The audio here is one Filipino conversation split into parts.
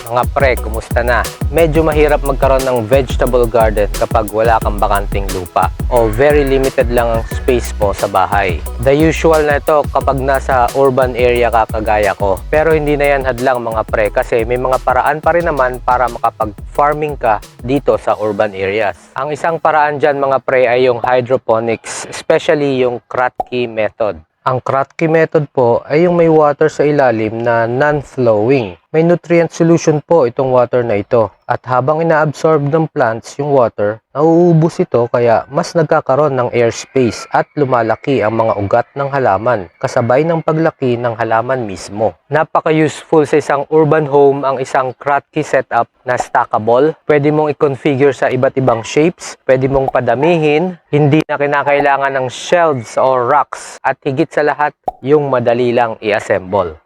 Mga pre, kumusta na? Medyo mahirap magkaroon ng vegetable garden kapag wala kang bakanting lupa o very limited lang ang space mo sa bahay. The usual na ito kapag nasa urban area ka kagaya ko. Pero hindi na yan hadlang mga pre kasi may mga paraan pa rin naman para makapag-farming ka dito sa urban areas. Ang isang paraan dyan mga pre ay yung hydroponics, especially yung Kratky method. Ang Kratky method po ay yung may water sa ilalim na non-flowing. May nutrient solution po itong water na ito. At habang inaabsorb ng plants yung water, nauubos ito kaya mas nagkakaroon ng airspace at lumalaki ang mga ugat ng halaman kasabay ng paglaki ng halaman mismo. Napaka-useful sa isang urban home ang isang Kratky setup na stackable. Pwede mong i-configure sa iba't ibang shapes, pwede mong padamihin, hindi na kinakailangan ng shelves or racks at higit sa lahat, yung madali lang i-assemble.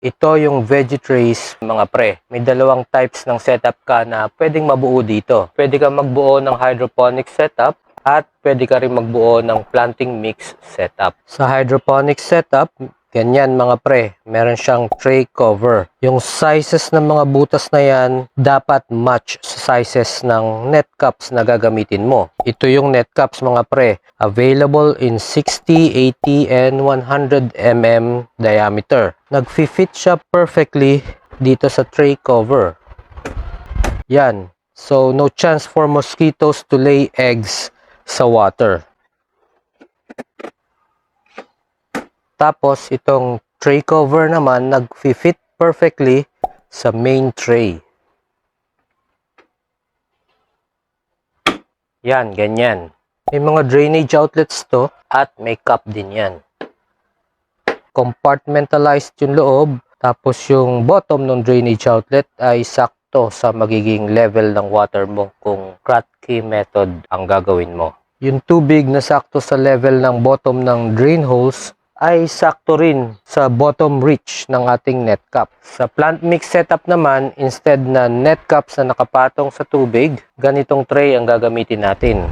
Ito yung veggie trays mga pre. May dalawang types ng setup ka na pwedeng mabuo dito. Pwede ka magbuo ng hydroponic setup at pwede ka rin magbuo ng planting mix setup. Sa hydroponic setup, ganyan mga pre, meron siyang tray cover. Yung sizes ng mga butas na yan dapat match sa sizes ng net cups na gagamitin mo. Ito yung net cups mga pre, available in 60, 80, and 100 mm diameter. Nag-fit siya perfectly dito sa tray cover. Yan. So, no chance for mosquitoes to lay eggs sa water. Tapos, itong tray cover naman, nag-fit perfectly sa main tray. Yan, ganyan. May mga drainage outlets to at may cup din yan. Compartmentalized yung loob, tapos yung bottom ng drainage outlet ay sakto sa magiging level ng water mo kung Kratky method ang gagawin mo. Yung tubig na sakto sa level ng bottom ng drain holes ay sakto rin sa bottom reach ng ating net cap. Sa plant mix setup naman, instead na net caps na nakapatong sa tubig, ganitong tray ang gagamitin natin.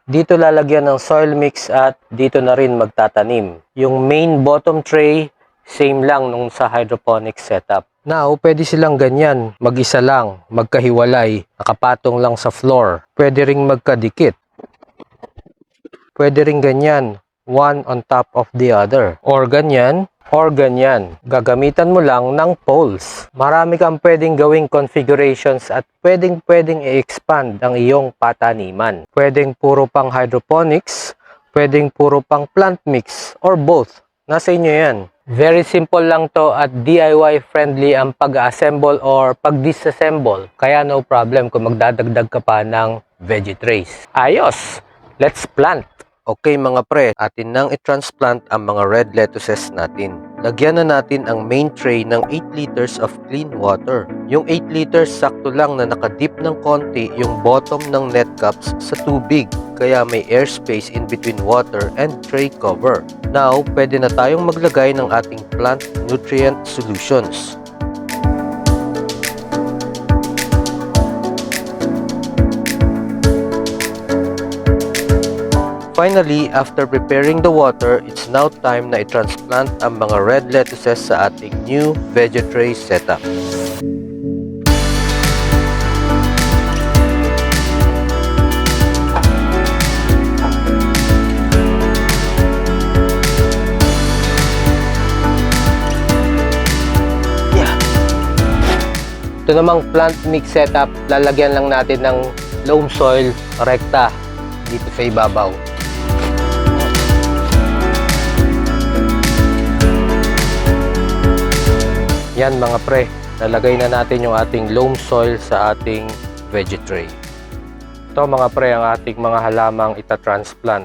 Dito lalagyan ng soil mix at dito na rin magtatanim. Yung main bottom tray, same lang nung sa hydroponic setup. Now, pwede silang ganyan, mag-isa lang, magkahiwalay, nakapatong lang sa floor. Pwede ring magkadikit. Pwede ring ganyan, one on top of the other. Or ganyan, or ganyan. Gagamitan mo lang ng poles. Marami kang pwedeng gawing configurations at pwedeng i-expand ang iyong pataniman. Pwedeng puro pang hydroponics, pwedeng puro pang plant mix, or both. Nasa inyo yan. Very simple lang to at DIY friendly ang pag-assemble or pag-disassemble. Kaya no problem kung magdadagdag ka pa ng veggie trays. Ayos! Let's plant! Okay mga pre, atin nang i-transplant ang mga red lettuces natin. Lagyan na natin ang main tray ng 8 liters of clean water. Yung 8 liters sakto lang na nakadip ng konti yung bottom ng net cups sa tubig. Kaya may airspace in between water and tray cover. Now, pwede na tayong maglagay ng ating plant nutrient solutions. Finally, after preparing the water, it's now time na i-transplant ang mga red lettuces sa ating new veggie tray setup. Ito namang plant mix setup, lalagyan lang natin ng loam soil rekta dito sa ibabaw. Yan mga pre, lalagay na natin yung ating loam soil sa ating veggie tray. Ito mga pre ang ating mga halamang itatransplant.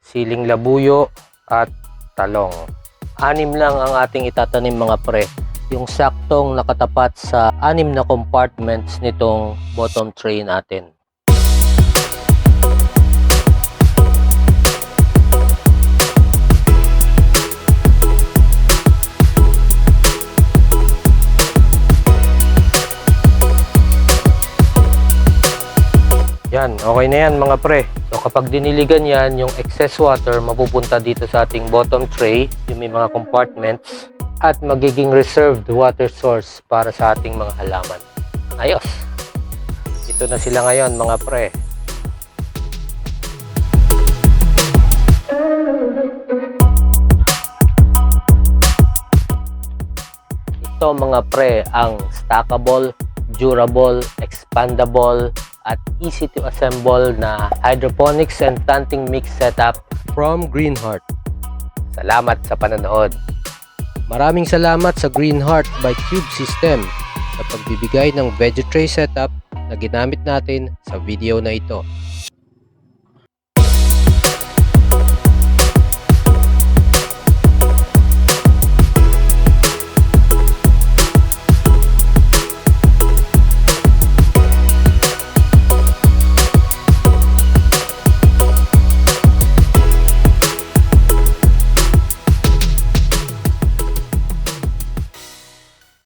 Siling labuyo at talong. 6 lang ang ating itatanim mga pre. Yung saktong nakatapat sa 6 na compartments nitong bottom tray natin. Yan, okay na yan mga pre. So kapag diniligan yan, yung excess water mapupunta dito sa ating bottom tray, yung may mga compartments, at magiging reserved water source para sa ating mga halaman. Ayos! Ito na sila ngayon mga pre. Ito mga pre ang stackable, durable, expandable, at easy to assemble na hydroponics and planting mix setup from Greenheart. Salamat sa panonood. Maraming salamat sa Greenheart by Cube System sa pagbibigay ng veggie tray setup na ginamit natin sa video na ito.